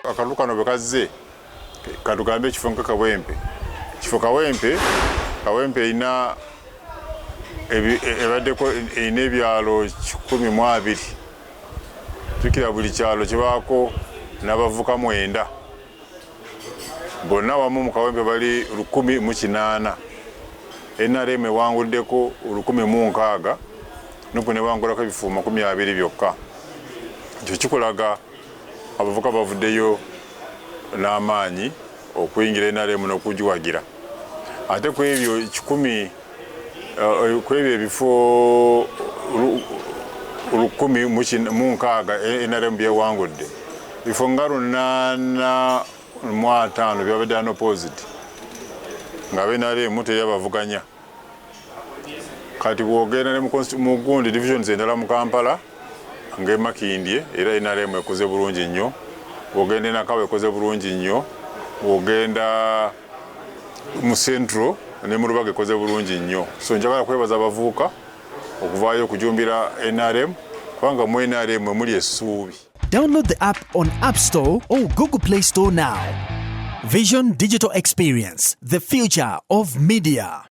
Akalulu kano bwe kazze katugambe ekifo nka Kawempe. Ekifo Kawempe ebaddeko erina ebyalo 120. Tukira buli kyalo kibaako n'abavuka 9. Bonna wamu mu Kawempe bali 108. NRM ewanguddeko 160 nupu newangulako ebifo 20 byokka. Ekyo kikulaga abavuka bavuddeyo n'amaanyi okuyingira NRM n'okugiwagira. Ate ku ebyo 10 ku ebyo ebifo 160 NRM byewangudde, bifo nga 85 byabadde unopposed nga NRM teyabavuganya. Kati bwogenda mu gundi divisions endala mu Kampala ng'Emakindye era NRM ekoze bulungi nnyo, bwogenda Nakawa ekoze bulungi nnyo, bwogenda mu Central ne mu Lubaga ekoze bulungi nnyo. So njagala kwebaza abavuuka okuvaayo okujumbira NRM kubanga mu NRM muli essuubi. Download the app on App Store or Google Play Store now. Vision Digital Experience, the future of media.